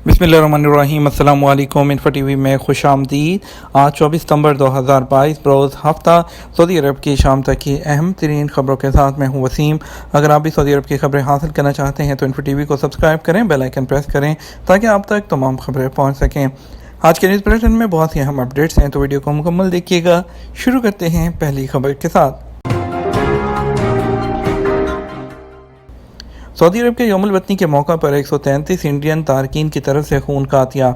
बिस्मिल्लाहिर्रहमानिर्रहीम। अस्सलाम वालेकुम। इन्फो टीवी में खुश आमदीद। आज 24 सितंबर 2022 रोज़ हफ्ता सऊदी अरब की शाम तक की अहम तरीन खबरों के साथ मैं हूँ वसीम। अगर आप भी सऊदी अरब की खबरें हासिल करना चाहते हैं तो इन्फो टीवी को सब्सक्राइब करें, बेल आइकन प्रेस करें ताकि आप तक तमाम खबरें पहुँच सकें। आज के न्यूज़ बुलेटिन में बहुत ही अहम अपडेट्स हैं, तो वीडियो को मुकम्मल देखिएगा। शुरू करते हैं पहली खबर के साथ। सऊदी अरब के यौमुल वतनी के मौका पर 133 इंडियन तारकीन की तरफ से खून का अतिया।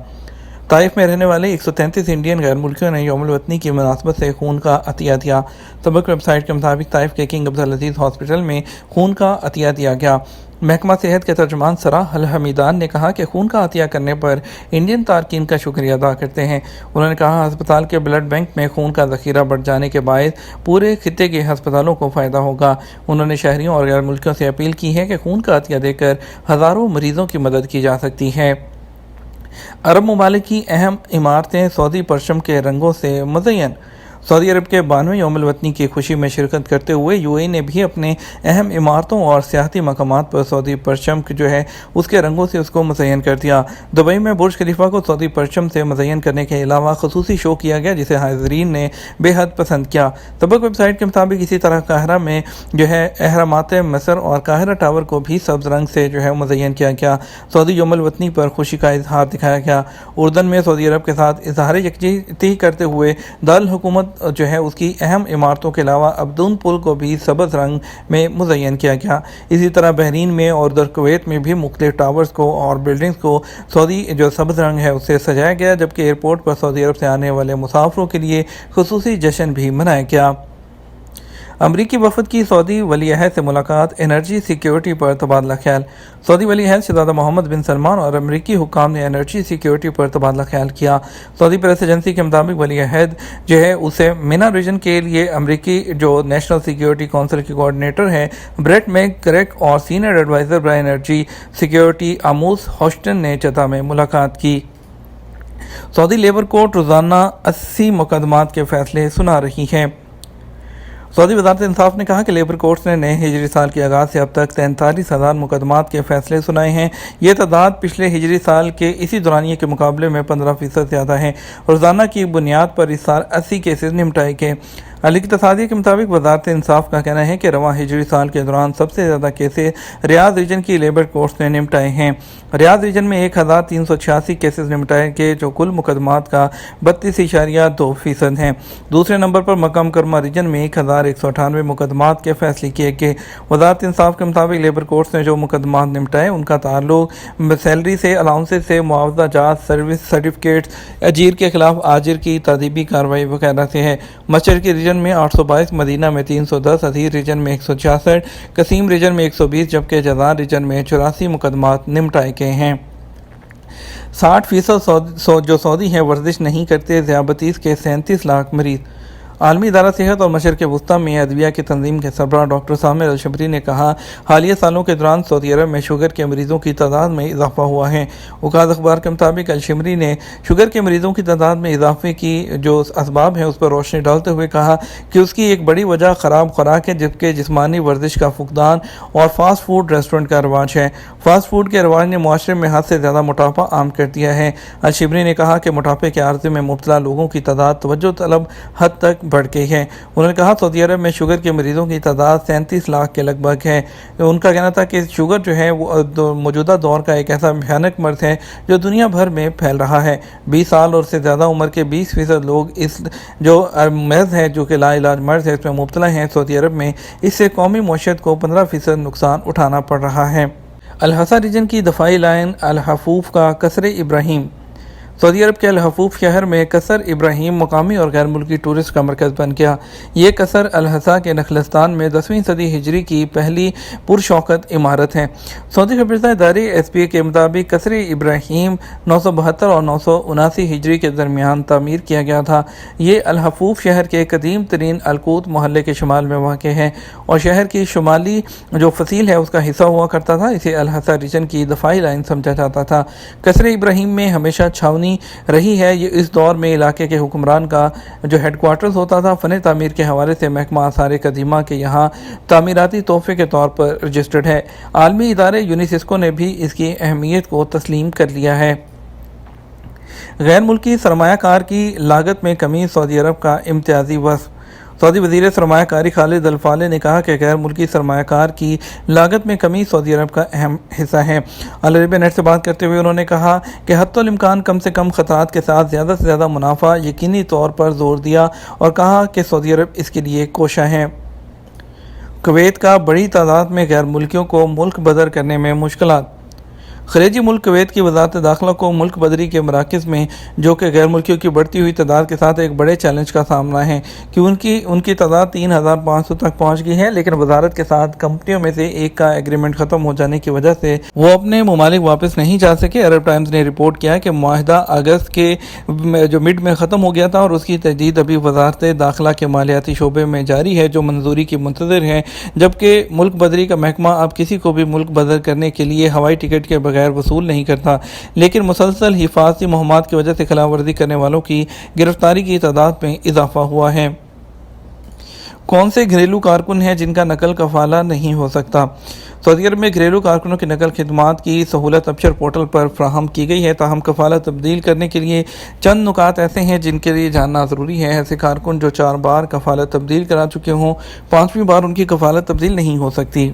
ताइफ में रहने वाले 133 इंडियन गैर मुल्कियों ने यौमुल वतनी की मुनासबत से खून का अतिया दिया। सबक वेबसाइट के मुताबिक ताइफ के किंग अब्दुल अजीज़ हॉस्पिटल में खून का अतिया दिया गया। महकमा सेहत के तर्जुमान सराह अल हमीदान ने कहा कि खून का अतिया करने पर इंडियन तारकीन का शुक्रिया अदा करते हैं। उन्होंने कहा अस्पताल के ब्लड बैंक में खून का ज़ख़ीरा बढ़ जाने के बायस पूरे खित्ते के अस्पतालों को फ़ायदा होगा। उन्होंने शहरियों और गैर मुल्कियों से अपील की है कि खून का अतिया देकर हज़ारों मरीज़ों की मदद की जा सकती है। अरब ममालिक की अहम इमारतें सऊदी परचम के रंगों से मुज़य्यन। सऊदी अरब के 92वें यौमुल वतनी की खुशी में शिरकत करते हुए यूएई ने भी अपने अहम इमारतों और सियाहती मकामात पर सऊदी परचम जो है उसके रंगों से उसको मुज़य्यन कर दिया। दुबई में बुर्ज खलीफा को सऊदी परचम से मुज़य्यन करने के अलावा ख़ुसूसी शो किया गया, जिसे हाज़रीन ने बेहद पसंद किया। सबक वेबसाइट के मुताबिक इसी तरह काहिरा में जो है अहरामात मिस्र और काहिरा टावर को भी सब्ज़ रंग से जो है मुज़य्यन किया गया। सऊदी यौमुल वतनी पर खुशी का इजहार दिखाया गया। उर्दन में सऊदी अरब के साथ इजहार यकजहती करते हुए दारुल हुकूमत जो है उसकी अहम इमारतों के अलावा अब्दून पुल को भी सब्ज़ रंग में मुज़य्यन किया गया। इसी तरह बहरीन में और कुवैत में भी मुख्तलिफ टावर्स को और बिल्डिंग्स को सऊदी जो सब्ज़ रंग है उससे सजाया गया, जबकि एयरपोर्ट पर सऊदी अरब से आने वाले मुसाफिरों के लिए खुसूसी जश्न भी मनाया गया। अमरीकी वफद की सऊदी वली अहद से मुलाकात, एनर्जी सिक्योरिटी पर तबादला ख्याल। सऊदी वली अहद शहज़ादा मोहम्मद बिन सलमान और अमरीकी हुक्काम ने एनर्जी सिक्योरिटी पर तबादला ख्याल किया। सऊदी प्रेस एजेंसी के मुताबिक वली अहद जो है उसे मिना रीजन के लिए अमरीकी जो नेशनल सिक्योरिटी काउंसिल के कोऑर्डिनेटर हैं ब्रेट मैकग्रेक और senior adviser by energy security Amos Hochstein ने जद्दा में मुलाकात की। सऊदी लेबर कोर्ट रोज़ाना 80 मुकदमात के फैसले सुना रही है। सऊदी वज़ारत इंसाफ ने कहा कि लेबर कोर्ट्स ने नए हिजरी साल के आगाज़ से अब तक 43,000 मुकदमात के फैसले सुनाए हैं। ये तादाद पिछले हिजरी साल के इसी दौरानिए के मुकाबले में 15% ज़्यादा है। रोज़ाना की बुनियाद पर इस साल 80 केसेस निपटाए गए। अल-इक़्तिसादी के मुताबिक वज़ारत इंसाफ का कहना है कि रवां हिजरी साल के दौरान सबसे ज़्यादा केसेस रियाद रीजन की लेबर कोर्ट्स ने निपटाए हैं। रियाद रीजन में 1386 केसेस निपटाए गए, जो कुल मुकदमात का 32.2% हैं। दूसरे नंबर पर मक्का मुकर्रमा रीजन में 1198 मुकदमात के फैसले किए गए। वज़ारत इंसाफ के मुताबिक लेबर कोर्ट्स ने जो मुकदमात निपटाए उनका ताल्लुक सैलरी से, अलाउंसेस से, मुआवजा जात, सर्विस सर्टिफिकेट्स, अजीर के खिलाफ आजिर की तादीबी कार्रवाई वगैरह से है। मशरक़ी रीजन में 822, मदीना में 310, अजीर रीजन में 166, कसीम रीजन में 120, जबकि जज़ान रीजन में 84 मुकदमात निपटाए गए हैं। 60% जो सऊदी हैं वर्जिश नहीं करते। ज़ियाबतीस के 37 लाख मरीज। आलमी इदारा सेहत और मशरक़ वस्ती में अदविया की तंजीम के सरबराह डॉक्टर सामिर अल शबरी ने कहा, हालिया सालों के दौरान सऊदी अरब में शुगर के मरीज़ों की तादाद में इजाफा हुआ है। उकाद अखबार के मुताबिक अल शबरी ने शुगर के मरीज़ों की तादाद में इजाफे की जो असबाब हैं उस पर रोशनी डालते हुए कहा कि उसकी एक बड़ी वजह ख़राब खुराक है, जबकि जिस्मानी वर्जिश का फुकदान और फास्ट फूड रेस्टोरेंट का रवाज है। फास्ट फूड के रवाज ने मुआशरे में हद से ज़्यादा मोटापा आम कर दिया है। अल शबरी ने कहा कि मोटापे के आर्ज़े में मुब्तला लोगों की तादाद तवज्जो तलब हद तक बढ़ गई है। उन्होंने कहा सऊदी अरब में शुगर के मरीजों की तादाद 37 लाख के लगभग है। उनका कहना था कि शुगर जो है वो मौजूदा दौर का एक ऐसा भयानक मर्ज है जो दुनिया भर में फैल रहा है। 20 साल और से ज़्यादा उम्र के 20% लोग इस जो मर्ज है जो कि लाइलाज मर्ज है इसमें मुब्तला हैं। सऊदी अरब में इससे कौमी मईशत को 15% नुकसान उठाना पड़ रहा है। अल-हसा रीजन की दफाई लाइन अल-हफूफ का कसर इब्राहिम। सऊदी अरब के अल-हफूफ शहर में कसर इब्राहिम मुकामी और गैर मुल्की टूरिस्ट का मरकज़ बन गया। ये कसर अल-हसा के नखलस्तान में 10वीं सदी हिजरी की पहली पुरशौकत इमारत है। सऊदी खबरसां इदारे SPA के मुताबिक कसर इब्राहिम 972 और 979 हिजरी के दरमियान तामीर किया गया था। ये अल-हफूफ शहर के कदीम तरीन अलकूत मोहल्ले के शुमाल में वाक़ है और शहर की शुमाली जो फसील है उसका हिस्सा हुआ करता था। इसे अल-हसा रीजन की दफाई लाइन समझा जाता था। कसर इब्राहिम में हमेशा छावनी रही है। ये इस दौर में इलाके के हुक्मरान का जो हेडक्वार्टर्स होता था। फ़न तामीर के हवाले से महकमा आसार कदीमा के यहाँ तामीराती तोहफे के तौर पर रजिस्टर्ड है। आलमी इदारे यूनेस्को ने भी इसकी अहमियत को तस्लीम कर लिया है। غیر ملکی سرمایہ کار کی لاگت میں کمی سعودی عرب کا امتیازی وصف۔ سعودی وزیر سرمایہ کاری خالد الفالح نے کہا کہ غیر ملکی سرمایہ کار کی لاگت میں کمی سعودی عرب کا اہم حصہ ہے۔ العربیہ عربیہ نیٹ سے بات کرتے ہوئے انہوں نے کہا کہ حتی الامکان کم سے کم خطرات کے ساتھ زیادہ سے زیادہ منافع یقینی طور پر زور دیا اور کہا کہ سعودی عرب اس کے لیے کوشاں ہے۔ کویت کا بڑی تعداد میں غیر ملکیوں کو ملک بدر کرنے میں مشکلات۔ خلیجی ملک کویت کی وزارت داخلہ کو ملک بدری کے مراکز میں جو کہ غیر ملکیوں کی بڑھتی ہوئی تعداد کے ساتھ ایک بڑے چیلنج کا سامنا ہے کہ ان کی تعداد 3500 تک پہنچ گئی ہے، لیکن وزارت کے ساتھ کمپنیوں میں سے ایک کا ایگریمنٹ ختم ہو جانے کی وجہ سے وہ اپنے ممالک واپس نہیں جا سکے۔ عرب ٹائمز نے رپورٹ کیا کہ معاہدہ اگست کے جو مڈ میں ختم ہو گیا تھا اور اس کی تجدید ابھی وزارت داخلہ کے مالیاتی شعبے میں جاری ہے جو منظوری کی منتظر ہے، جبکہ ملک بدری کا محکمہ اب کسی کو بھی ملک بدر کرنے کے لیے ہوائی ٹکٹ کے بغیر وصول نہیں کرتا، لیکن مسلسل حفاظتی مہمات کی وجہ سے خلاف ورزی کرنے والوں کی گرفتاری کی تعداد میں اضافہ ہوا ہے۔ کون سے گھریلو کارکن ہیں جن کا نقل کفالہ نہیں ہو سکتا؟ سعودی عرب میں گھریلو کارکنوں کی نقل خدمات کی سہولت ابشر پورٹل پر فراہم کی گئی ہے، تاہم کفالہ تبدیل کرنے کے لیے چند نکات ایسے ہیں جن کے لیے جاننا ضروری ہے۔ ایسے کارکن جو 4 بار کفالت تبدیل کرا چکے ہوں، 5ویں بار ان کی کفالت تبدیل نہیں ہو سکتی۔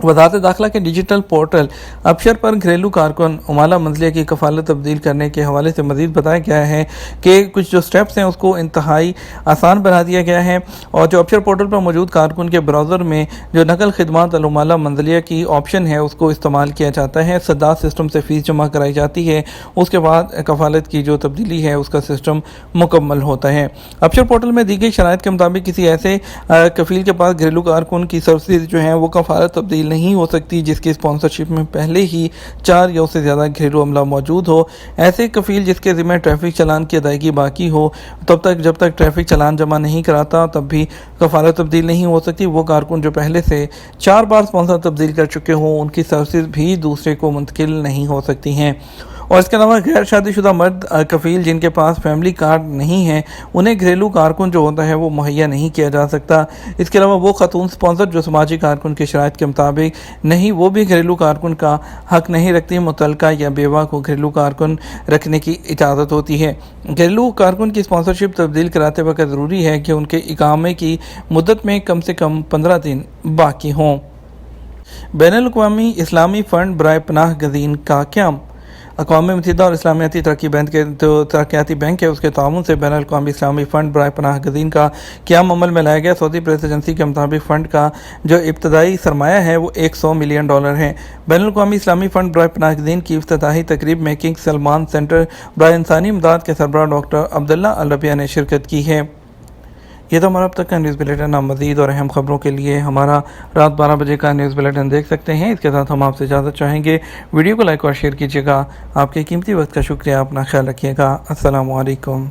وزارت داخلہ کے ڈیجیٹل پورٹل ابشر پر گھریلو کارکن عمالہ منزلیہ کی کفالت تبدیل کرنے کے حوالے سے مزید بتایا گیا ہے کہ کچھ جو سٹیپس ہیں اس کو انتہائی آسان بنا دیا گیا ہے، اور جو ابشر پورٹل پر موجود کارکن کے براؤزر میں جو نقل خدمات العمالہ منزلیہ کی آپشن ہے اس کو استعمال کیا جاتا ہے، صدات سسٹم سے فیس جمع کرائی جاتی ہے، اس کے بعد کفالت کی جو تبدیلی ہے اس کا سسٹم مکمل ہوتا ہے۔ ابشر پورٹل میں دی گئی شرائط کے مطابق کسی ایسے کفیل کے پاس گھریلو کارکن کی سروسز جو ہیں وہ کفالت تبدیل نہیں ہو سکتی جس کی اسپانسرشپ میں پہلے ہی 4 یا اس سے زیادہ گھریلو عملہ موجود ہو۔ ایسے کفیل جس کے ذمہ ٹریفک چلان کی ادائیگی باقی ہو جب تک ٹریفک چلان جمع نہیں کراتا تب بھی کفالت تبدیل نہیں ہو سکتی۔ وہ کارکن جو پہلے سے 4 بار اسپانسر تبدیل کر چکے ہوں ان کی سروسز بھی دوسرے کو منتقل نہیں ہو سکتی ہیں۔ اور اس کے علاوہ غیر شادی شدہ مرد کفیل جن کے پاس فیملی کارڈ نہیں ہے انہیں گھریلو کارکن جو ہوتا ہے وہ مہیا نہیں کیا جا سکتا۔ اس کے علاوہ وہ خاتون اسپانسر جو سماجی کارکن کی شرائط کے مطابق نہیں، وہ بھی گھریلو کارکن کا حق نہیں رکھتی۔ متعلقہ یا بیوہ کو گھریلو کارکن رکھنے کی اجازت ہوتی ہے۔ گھریلو کارکن کی اسپانسرشپ تبدیل کراتے وقت ضروری ہے کہ ان کے اقامے کی مدت میں کم سے کم 15 دن باقی ہوں۔ بین الاقوامی اسلامی فنڈ برائے پناہ گزین کا قیام۔ اقوام متحدہ اور اسلامیاتی ترقیاتی بینک ہے اس کے تعاون سے بین الاقوامی اسلامی فنڈ برائے پناہ گزین کا قیام عمل میں لایا گیا۔ سعودی پریس ایجنسی کے مطابق فنڈ کا جو ابتدائی سرمایہ ہے وہ $100 ملین ہے۔ بین الاقوامی اسلامی فنڈ برائے پناہ گزین کی افتتاحی تقریب میں کنگ سلمان سینٹر برائے انسانی امداد کے سربراہ ڈاکٹر عبداللہ الربیہ نے شرکت کی ہے۔ یہ تو ہمارا اب تک کا نیوز بلیٹن۔ آپ مزید اور اہم خبروں کے لیے ہمارا رات 12 بجے کا نیوز بلیٹن دیکھ سکتے ہیں۔ اس کے ساتھ ہم آپ سے اجازت چاہیں گے، ویڈیو کو لائک اور شیئر کیجیے گا۔ آپ کے قیمتی وقت کا شکریہ، اپنا خیال رکھیے گا۔ السلام علیکم۔